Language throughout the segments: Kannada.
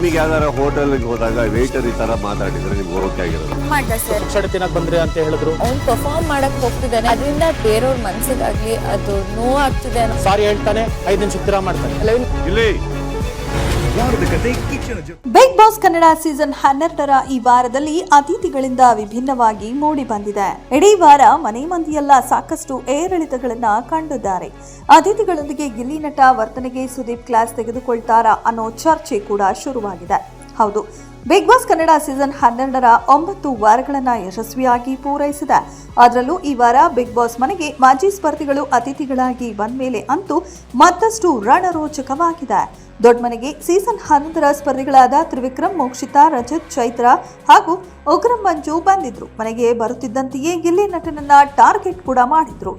ನಿಮಗೆ ಯಾವ್ದಾರ ಹೋಟೆಲ್ಗೆ ಹೋದಾಗ ವೇಟರ್ ಈ ತರ ಮಾತಾಡಿದ್ರೆ ನಿಮ್ಗೆ ಓಕೆ ಆಗಿರೋದು ಸರ್ ತಿನ್ನಕ್ ಬಂದ್ರಿ ಅಂತ ಹೇಳಿದ್ರು. ಅವ್ನು ಪರ್ಫಾರ್ಮ್ ಮಾಡಕ್ ಹೋಗ್ತಿದ್ದಾನೆ, ಅದರಿಂದ ಬೇರೆಯವ್ರ ಮನ್ಸಿಗಾಗ್ಲಿ ಅದು ನೋವಾಗ್ತಿದೆ. ಸಾರಿ ಹೇಳ್ತಾನೆ, 5 ನಿಮಿಷ ತಿರಾ ಮಾಡ್ತಾನೆ. ಇಲ್ಲಿ ಬಿಗ್ ಬಾಸ್ ಕನ್ನಡ ಸೀಸನ್ 12ರ ಈ ವಾರದಲ್ಲಿ ಅತಿಥಿಗಳಿಂದ ವಿಭಿನ್ನವಾಗಿ ಮೂಡಿ ಬಂದಿದೆ. ಇಡೀ ವಾರ ಮನೆ ಮಂದಿಯೆಲ್ಲ ಸಾಕಷ್ಟು ಏರಿಳಿತಗಳನ್ನ ಕಂಡಿದ್ದಾರೆ. ಅತಿಥಿಗಳೊಂದಿಗೆ ಗಿಲ್ಲಿ ನಟ ವರ್ತನೆಗೆ ಸುದೀಪ್ ಕ್ಲಾಸ್ ತೆಗೆದುಕೊಳ್ತಾರಾ ಅನ್ನೋ ಚರ್ಚೆ ಕೂಡ ಶುರುವಾಗಿದೆ. ಹೌದು, ಬಿಗ್ ಬಾಸ್ ಕನ್ನಡ ಸೀಸನ್ 12ರ 9 ವಾರಗಳನ್ನ ಯಶಸ್ವಿಯಾಗಿ ಪೂರೈಸಿದೆ. ಅದರಲ್ಲೂ ಈ ವಾರ ಬಿಗ್ ಬಾಸ್ ಮನೆಗೆ ಮಾಜಿ ಸ್ಪರ್ಧಿಗಳು ಅತಿಥಿಗಳಾಗಿ ಬಂದ ಮೇಲೆ ಅಂತೂ ಮತ್ತಷ್ಟು ರಣರೋಚಕವಾಗಿದೆ. ದೊಡ್ಡ ಮನೆಗೆ ಸೀಸನ್ 11ರ ಸ್ಪರ್ಧಿಗಳಾದ ತ್ರಿವಿಕ್ರಮ್, ಮೋಕ್ಷಿತಾ, ರಜತ್, ಚೈತ್ರ ಹಾಗೂ ಉಗ್ರಂ ಮಂಜು ಬಂದಿದ್ರು. ಮನೆಗೆ ಬರುತ್ತಿದ್ದಂತೆಯೇ ಗಿಲ್ಲಿ ನಟನನ್ನ ಟಾರ್ಗೆಟ್ ಕೂಡ ಮಾಡಿದ್ರು.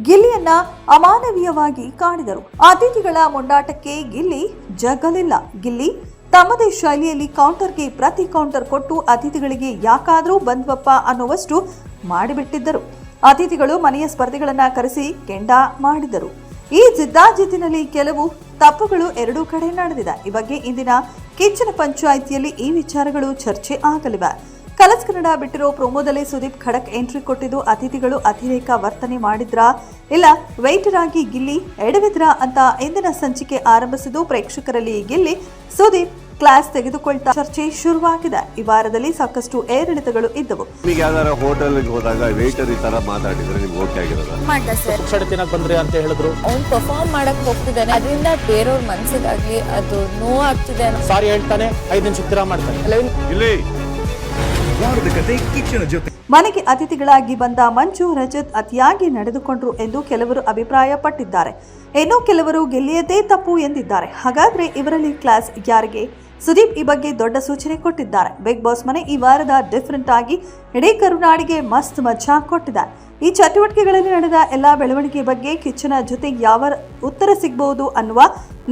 ಗಿಲ್ಲಿಯನ್ನ ಅಮಾನವೀಯವಾಗಿ ಕಾಡಿದರು. ಅತಿಥಿಗಳ ಮೊಂಡಾಟಕ್ಕೆ ಗಿಲ್ಲಿ ಜಗ್ಗಲಿಲ್ಲ. ಗಿಲ್ಲಿ ತಮ್ಮದೇ ಶೈಲಿಯಲ್ಲಿ ಕೌಂಟರ್ಗೆ ಪ್ರತಿ ಕೌಂಟರ್ ಕೊಟ್ಟು ಅತಿಥಿಗಳಿಗೆ ಯಾಕಾದ್ರೂ ಬಂದ್ವಪ್ಪ ಅನ್ನುವಷ್ಟು ಮಾಡಿಬಿಟ್ಟಿದ್ದರು. ಅತಿಥಿಗಳು ಮನೆಯ ಸ್ಪರ್ಧಿಗಳನ್ನ ಕರೆಸಿ ಕೆಂಡ ಮಾಡಿದರು. ಈ ಜಿದ್ದಾಜಿದ್ದಿನಲ್ಲಿ ಕೆಲವು ತಪ್ಪುಗಳು ಎರಡೂ ಕಡೆ ನಡೆದಿದೆ. ಈ ಬಗ್ಗೆ ಇಂದಿನ ಕಿಚ್ಚನ ಪಂಚಾಯಿತಿಯಲ್ಲಿ ಈ ವಿಚಾರಗಳು ಚರ್ಚೆ ಆಗಲಿವೆ. ಕಲರ್ಸ್ ಕನ್ನಡ ಬಿಟ್ಟಿರೋ ಪ್ರೋಮೋದಲ್ಲಿ ಸುದೀಪ್ ಖಡಕ್ ಎಂಟ್ರಿ ಕೊಟ್ಟಿದ್ದು, ಅತಿಥಿಗಳು ಅತಿರೇಕ ವರ್ತನೆ ಮಾಡಿದ್ರಾ ಇಲ್ಲ ವೆಯ್ಟರ್ ಆಗಿ ಗಿಲ್ಲಿ ಎಡವಿದ್ರಾ ಅಂತ ಇಂದಿನ ಸಂಚಿಕೆ ಆರಂಭಿಸಿದ್ದು, ಪ್ರೇಕ್ಷಕರಲ್ಲಿ ಗಿಲ್ಲಿ ಸುದೀಪ್ ಕ್ಲಾಸ್ ತೆಗೆದುಕೊಳ್ತಾ ಚರ್ಚೆ ಶುರುವಾಗಿದೆ. ಈ ವಾರದಲ್ಲಿ ಸಾಕಷ್ಟು ಏರಿಳಿತಗಳು ಇದ್ದವು. ನಿಮಗೆ ಯಾವ್ದಾರ ಹೋಟೆಲ್ಗೆ ಹೋದಾಗ ವೇಟರ್ ಈ ತರ ಮಾತಾಡಿದ್ರೆ ನಿಮ್ಗೆ ಓಕೆ ಆಗಿರೋದು ಸರ್ ತಿನ್ನಕ್ ಬಂದ್ರಿ ಅಂತ ಹೇಳಿದ್ರು. ಅವ್ನು ಪರ್ಫಾರ್ಮ್ ಮಾಡಕ್ ಹೋಗ್ತಿದ್ದಾನೆ, ಅದರಿಂದ ಬೇರೆಯವ್ರ ಮನ್ಸಿಗಾಗ್ಲಿ ಅದು ನೋವಾಗ್ತಿದೆ. ಸಾರಿ ಹೇಳ್ತಾನೆ, 5 ನಿಮಿಷ ತಿರಾ ಮಾಡ್ತಾನೆ. ಇಲ್ಲಿ ಮನೆಗೆ ಅತಿಥಿಗಳಾಗಿ ಬಂದ ಮಂಜು, ರಜತ್ ಅತಿಯಾಗಿ ನಡೆದುಕೊಂಡ್ರು ಎಂದು ಕೆಲವರು ಅಭಿಪ್ರಾಯಪಟ್ಟಿದ್ದಾರೆ. ಇನ್ನು ಕೆಲವರು ಗೆಲ್ಲಿಯದೇ ತಪ್ಪು ಎಂದಿದ್ದಾರೆ. ಹಾಗಾದ್ರೆ ಇವರಲ್ಲಿ ಕ್ಲಾಸ್ ಯಾರಿಗೆ? ಸುದೀಪ್ ಈ ಬಗ್ಗೆ ದೊಡ್ಡ ಸೂಚನೆ ಕೊಟ್ಟಿದ್ದಾರೆ. ಬಿಗ್ ಬಾಸ್ ಮನೆ ಈ ವಾರದ ಡಿಫರೆಂಟ್ ಆಗಿ ಇಡೀ ಕರುನಾಡಿಗೆ ಮಸ್ತ್ ಮಜಾ ಕೊಟ್ಟಿದೆ. ಈ ಚಟುವಟಿಕೆಗಳಲ್ಲಿ ನಡೆದ ಎಲ್ಲಾ ಬೆಳವಣಿಗೆ ಬಗ್ಗೆ ಕಿಚ್ಚನ ಜೊತೆ ಯಾವ ಉತ್ತರ ಸಿಗಬಹುದು ಅನ್ನುವ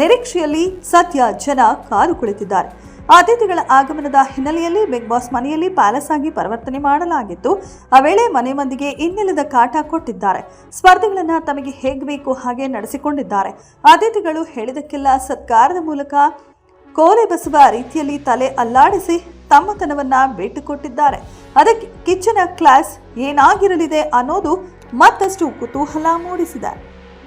ನಿರೀಕ್ಷೆಯಲ್ಲಿ ಸದ್ಯ ಜನ ಕಾದು ಕುಳಿತಿದ್ದಾರೆ. ಅತಿಥಿಗಳ ಆಗಮನದ ಹಿನ್ನೆಲೆಯಲ್ಲಿ ಬಿಗ್ ಬಾಸ್ ಮನೆಯಲ್ಲಿ ಪ್ಯಾಲೇಸ್ ಆಗಿ ಪರಿವರ್ತನೆ ಮಾಡಲಾಗಿತ್ತು. ಆ ವೇಳೆ ಮನೆ ಮಂದಿಗೆ ಇನ್ನಿಲ್ಲದ ಕಾಟ ಕೊಟ್ಟಿದ್ದಾರೆ. ಸ್ಪರ್ಧಿಗಳನ್ನ ತಮಗೆ ಹೇಗೆ ಬೇಕು ಹಾಗೆ ನಡೆಸಿಕೊಂಡಿದ್ದಾರೆ. ಅತಿಥಿಗಳು ಹೇಳಿದಕ್ಕೆಲ್ಲ ಸತ್ಕಾರದ ಮೂಲಕ ಕೋಲೆ ಬಸುವ ರೀತಿಯಲ್ಲಿ ತಲೆ ಅಲ್ಲಾಡಿಸಿ ತಮ್ಮತನವನ್ನ ಬಿಟ್ಟುಕೊಟ್ಟಿದ್ದಾರೆ. ಅದಕ್ಕೆ ಕಿಚ್ಚನ ಕ್ಲಾಸ್ ಏನಾಗಿರಲಿದೆ ಅನ್ನೋದು ಮತ್ತಷ್ಟು ಕುತೂಹಲ ಮೂಡಿಸಿದೆ.